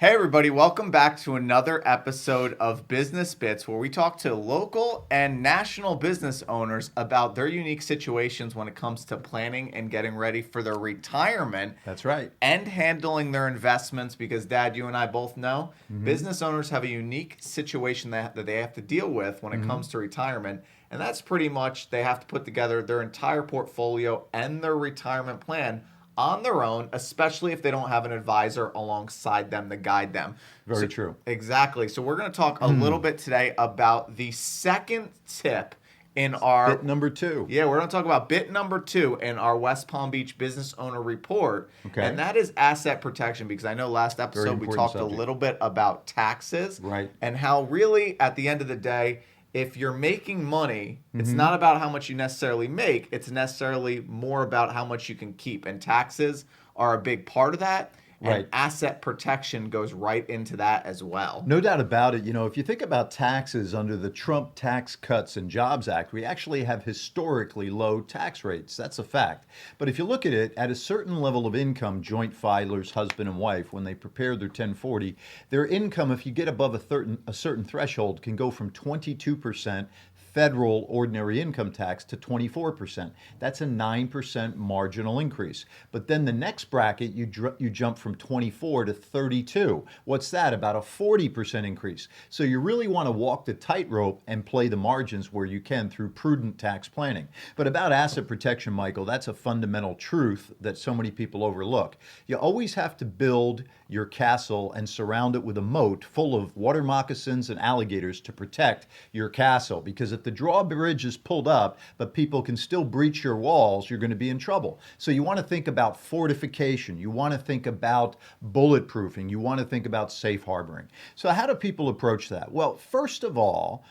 Hey everybody, welcome back to another episode of Business Bits where we talk to local and national business owners about their unique situations when it comes to planning and getting ready for their retirement. That's right. And handling their investments because Dad, you and I both know business owners have a unique situation that they have to deal with when it comes to retirement. And that's pretty much they have to put together their entire portfolio and their retirement plan on their own, especially if they don't have an advisor alongside them to guide them. Very true. Exactly. So we're going to talk a little bit today about the second tip in our... Bit number 2. Yeah, we're going to talk about bit number 2 in our West Palm Beach Business Owner Report. Okay. And that is asset protection, because I know last episode we talked a little bit about taxes. Right. And how really, at the end of the day, if you're making money, it's not about how much you necessarily make. It's necessarily more about how much you can keep. And taxes are a big part of that. And Right. asset protection goes right into that as well. No doubt about it. You know, if you think about taxes under the Trump Tax Cuts and Jobs Act, we actually have historically low tax rates. That's a fact. But if you look at it, at a certain level of income, joint filers, husband and wife, when they prepare their 1040, their income, if you get above a certain threshold, can go from 22% federal ordinary income tax to 24%. That's a 9% marginal increase. But then the next bracket, you jump from 24 to 32. What's that? About a 40% increase. So you really want to walk the tightrope and play the margins where you can through prudent tax planning. But about asset protection, Michael, that's a fundamental truth that so many people overlook. You always have to build your castle and surround it with a moat full of water moccasins and alligators to protect your castle, because if the drawbridge is pulled up, but people can still breach your walls, you're going to be in trouble. So you want to think about fortification. You want to think about bulletproofing. You want to think about safe harboring. So how do people approach that? Well, first of all,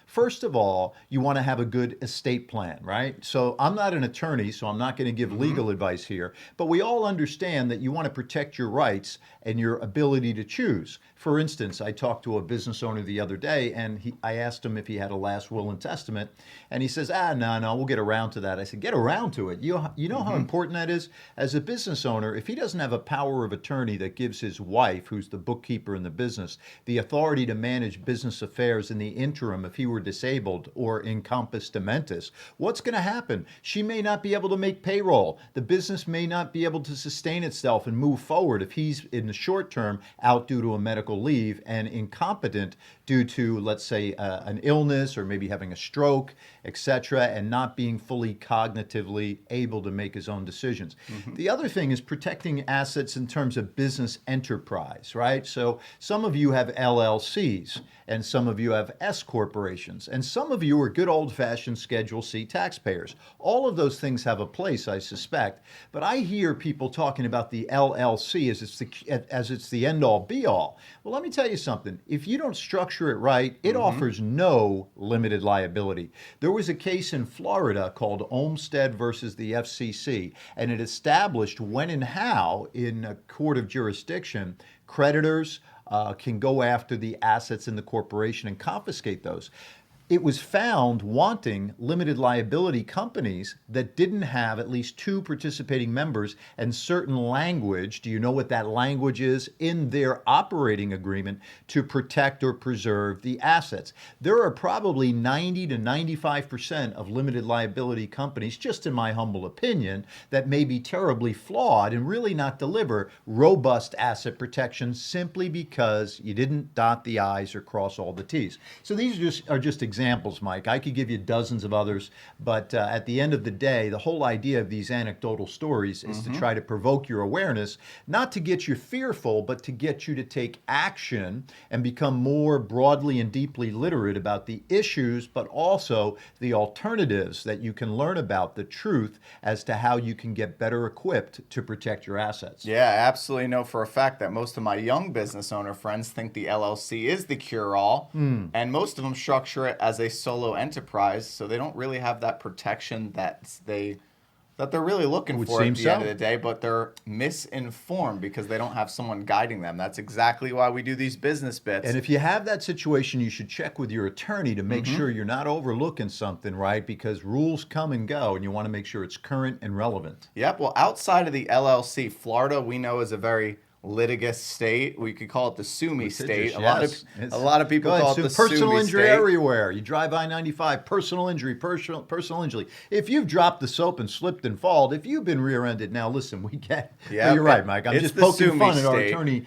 you want to have a good estate plan, right? So I'm not an attorney, so I'm not going to give legal advice here, but we all understand that you want to protect your rights and your ability to choose. For instance, I talked to a business owner the other day, and I asked him if he had a last will and testament, and he says, no, we'll get around to that. I said, get around to it. You know how important that is? As a business owner, if he doesn't have a power of attorney that gives his wife, who's the bookkeeper in the business, the authority to manage business affairs in the interim if he were disabled or in compos dementis, what's going to happen? She may not be able to make payroll. The business may not be able to sustain itself and move forward if he's in the short term out due to a medical leave and incompetent due to, let's say, an illness or maybe having a stroke, etc., and not being fully cognitively able to make his own decisions. The other thing is protecting assets in terms of business enterprise, right? So some of you have LLCs, and some of you have S corporations, and some of you are good old-fashioned Schedule C taxpayers. All of those things have a place, I suspect, but I hear people talking about the LLC as it's the end-all, be-all. Well, let me tell you something. If you don't structure it right, it offers no limited liability. There was a case in Florida called Olmstead versus the FCC, and it established when and how, in a court of jurisdiction, creditors can go after the assets in the corporation and confiscate those. It was found wanting limited liability companies that didn't have at least 2 participating members and certain language, do you know what that language is, in their operating agreement to protect or preserve the assets. There are probably 90 to 95% of limited liability companies, just in my humble opinion, that may be terribly flawed and really not deliver robust asset protection simply because you didn't dot the I's or cross all the T's. So these are just examples, Mike. I could give you dozens of others, but at the end of the day, the whole idea of these anecdotal stories is to try to provoke your awareness, not to get you fearful, but to get you to take action and become more broadly and deeply literate about the issues, but also the alternatives that you can learn about, the truth as to how you can get better equipped to protect your assets. Yeah, I absolutely know for a fact that most of my young business owner friends think the LLC is the cure-all, and most of them structure it as a solo enterprise, so they don't really have that protection that they're really looking for at the end of the day, but they're misinformed because they don't have someone guiding them. That's exactly why we do these business bits. And if you have that situation, you should check with your attorney to make sure you're not overlooking something, right? Because rules come and go, and you want to make sure it's current and relevant. Yep. Well, outside of the LLC, Florida we know is a very litigious state. We could call it the sue me state. Litigious, A yes. lot of people Go ahead, call it Sue. the sue Personal me injury state. everywhere. You drive I-95, personal injury, personal injury. If you've dropped the soap and slipped and fallen, if you've been rear-ended, now listen, we get. Yeah, No, you're right, Mike. I'm it's just the poking sue me fun at our state. attorney,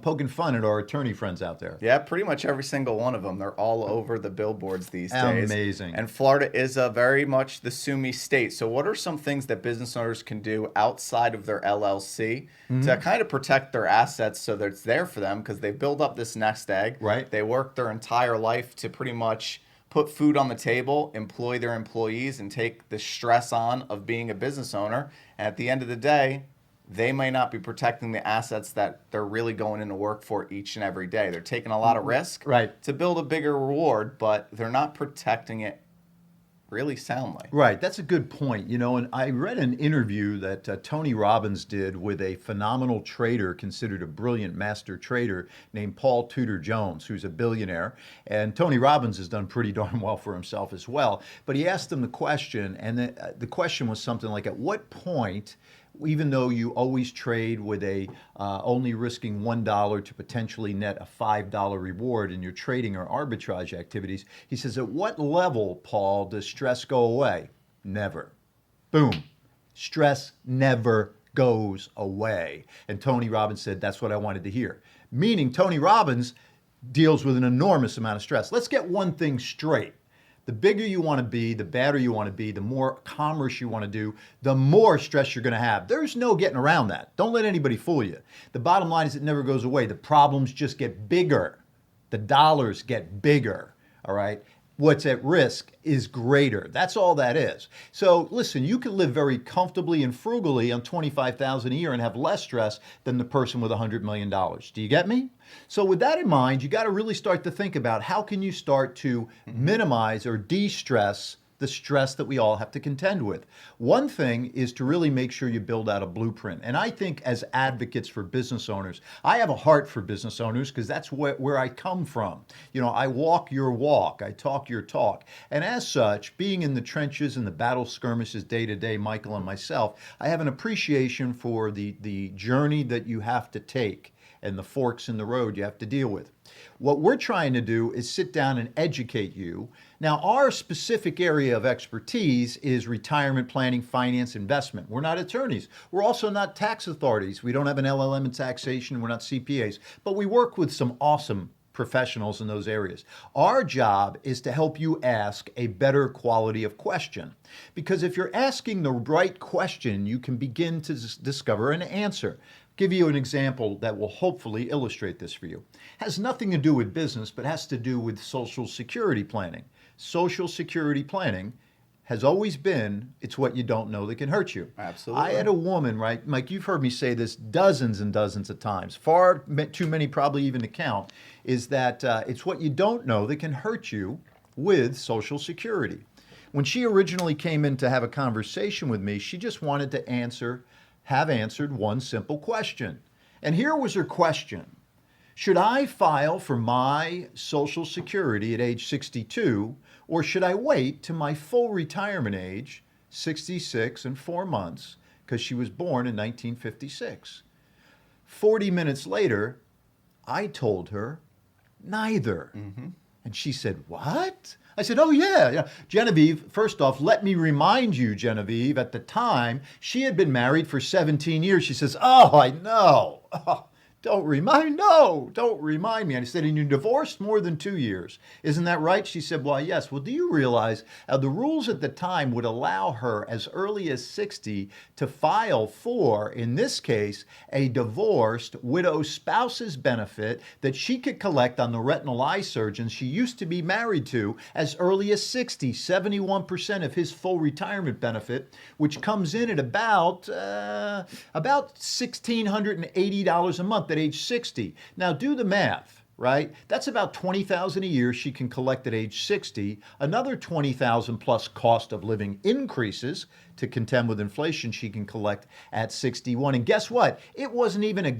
poking fun at our attorney friends out there. Yeah, pretty much every single one of them. They're all over the billboards these days. Amazing. And Florida is very much the sue me state. So what are some things that business owners can do outside of their LLC to kind of protect their assets so that it's there for them, because they build up this nest egg. Right. They work their entire life to pretty much put food on the table, employ their employees, and take the stress on of being a business owner. And at the end of the day, they may not be protecting the assets that they're really going into work for each and every day. They're taking a lot of risk Right. to build a bigger reward, but they're not protecting it really soundly. Right, that's a good point. And I read an interview that Tony Robbins did with a phenomenal trader, considered a brilliant master trader, named Paul Tudor Jones, who's a billionaire. And Tony Robbins has done pretty darn well for himself as well. But he asked him the question, and the question was something like, at what point, even though you always trade with a only risking $1 to potentially net a $5 reward in your trading or arbitrage activities, he says, at what level, Paul, does stress go away? Never. Boom. Stress never goes away. And Tony Robbins said, that's what I wanted to hear. Meaning Tony Robbins deals with an enormous amount of stress. Let's get one thing straight. The bigger you want to be, the badder you want to be, the more commerce you want to do, the more stress you're going to have. There's no getting around that. Don't let anybody fool you. The bottom line is it never goes away. The problems just get bigger. The dollars get bigger, all right? What's at risk is greater. That's all that is. So listen, you can live very comfortably and frugally on $25,000 a year and have less stress than the person with $100 million. Do you get me? So with that in mind, you got to really start to think about how can you start to minimize or de-stress the stress that we all have to contend with. One thing is to really make sure you build out a blueprint. And I think as advocates for business owners, I have a heart for business owners because that's where I come from. I walk your walk, I talk your talk. And as such, being in the trenches and the battle skirmishes day to day, Michael and myself, I have an appreciation for the journey that you have to take and the forks in the road you have to deal with. What we're trying to do is sit down and educate you. Now, our specific area of expertise is retirement planning, finance, investment. We're not attorneys. We're also not tax authorities. We don't have an LLM in taxation. We're not CPAs. But we work with some awesome professionals in those areas. Our job is to help you ask a better quality of question. Because if you're asking the right question, you can begin to discover an answer. Give you an example that will hopefully illustrate this for you. Has nothing to do with business, but has to do with Social Security planning. Social Security planning has always been, it's what you don't know that can hurt you. Absolutely. I had a woman, right, Mike, you've heard me say this dozens and dozens of times, far too many probably even to count, is that it's what you don't know that can hurt you with Social Security. When she originally came in to have a conversation with me, she just wanted to have answered one simple question. And here was her question. Should I file for my Social Security at age 62, or should I wait to my full retirement age, 66 and 4 months, because she was born in 1956? 40 minutes later, I told her neither. And she said, what? I said, oh, yeah. Genevieve, first off, let me remind you, Genevieve, at the time, she had been married for 17 years. She says, oh, I know. Oh, don't remind me. And I said, and you divorced more than 2 years. Isn't that right? She said, well, yes. Well, do you realize the rules at the time would allow her as early as 60 to file for, in this case, a divorced widow spouse's benefit that she could collect on the retinal eye surgeon she used to be married to as early as 60, 71% of his full retirement benefit, which comes in at about $1,680 a month at age 60. Now do the math, right? That's about $20,000 a year she can collect at age 60. Another $20,000 plus cost of living increases to contend with inflation she can collect at 61. And guess what? It wasn't even a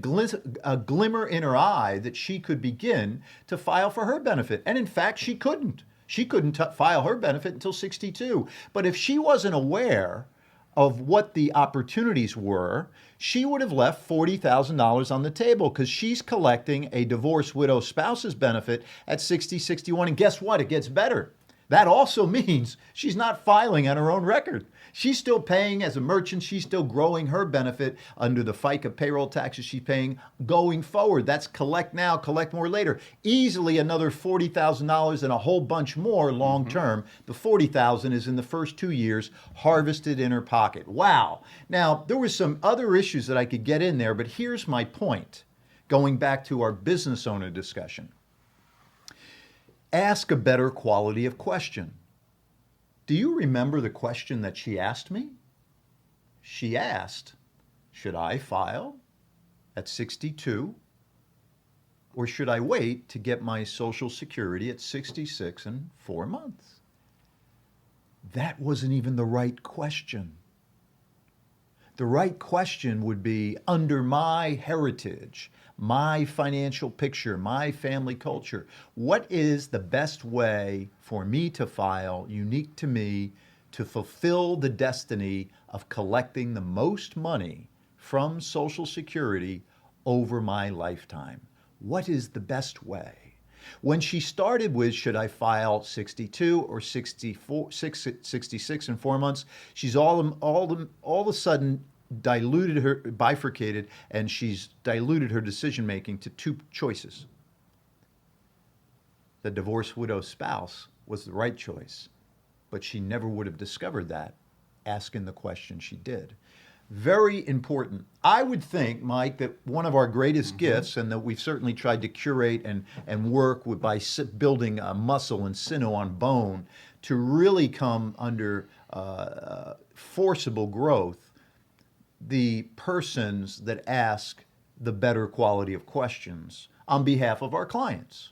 glimmer in her eye that she could begin to file for her benefit. And in fact, she couldn't. She couldn't file her benefit until 62. But if she wasn't aware of what the opportunities were, she would have left $40,000 on the table because she's collecting a divorced widow spouse's benefit at 60, 61. And guess what? It gets better. That also means she's not filing on her own record. She's still paying as a merchant. She's still growing her benefit under the FICA payroll taxes she's paying going forward. That's collect now, collect more later. Easily another $40,000 and a whole bunch more long term. The $40,000 is in the first 2 years harvested in her pocket. Wow. Now, there were some other issues that I could get in there, but here's my point. Going back to our business owner discussion. Ask a better quality of question. Do you remember the question that she asked me? She asked, should I file at 62 or should I wait to get my Social Security at 66 and 4 months? That wasn't even the right question. The right question would be, under my heritage, my financial picture, my family culture, what is the best way for me to file, unique to me, to fulfill the destiny of collecting the most money from Social Security over my lifetime? What is the best way? When she started with, should I file 62 or 64, 66 in 4 months, she's all of a sudden bifurcated, and she's diluted her decision making to two choices. The divorced widow spouse was the right choice, but she never would have discovered that asking the question she did. Very important. I would think, Mike, that one of our greatest gifts, and that we've certainly tried to curate and work with by building muscle and sinew on bone to really come under forcible growth, the persons that ask the better quality of questions on behalf of our clients,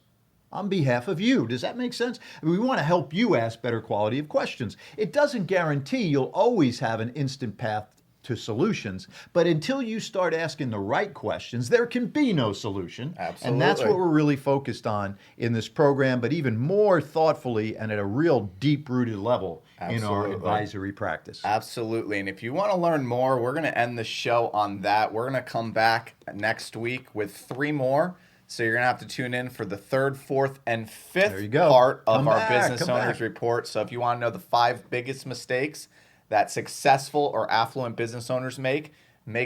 on behalf of you. Does that make sense? I mean, we want to help you ask better quality of questions. It doesn't guarantee you'll always have an instant path to solutions, but until you start asking the right questions, there can be no solution. Absolutely. And that's what we're really focused on in this program, but even more thoughtfully and at a real deep-rooted level in our advisory practice. Absolutely. And if you want to learn more, we're going to end the show on that. We're going to come back next week with 3 more. So you're going to have to tune in for the 3rd, 4th, and 5th part of our Business Owners Report. So if you want to know the 5 biggest mistakes that successful or affluent business owners make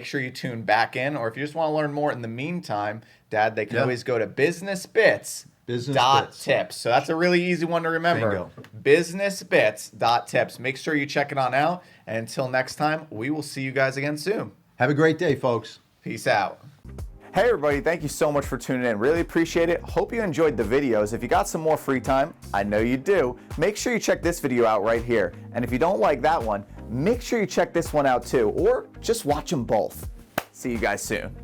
sure you tune back in. Or if you just want to learn more in the meantime, Dad, they can always go to businessbits.tips. So that's a really easy one to remember. Businessbits.tips. Make sure you check it on out. And until next time, we will see you guys again soon. Have a great day, folks. Peace out. Hey everybody, thank you so much for tuning in. Really appreciate it. Hope you enjoyed the videos. If you got some more free time, I know you do, make sure you check this video out right here. And if you don't like that one, make sure you check this one out too, or just watch them both. See you guys soon.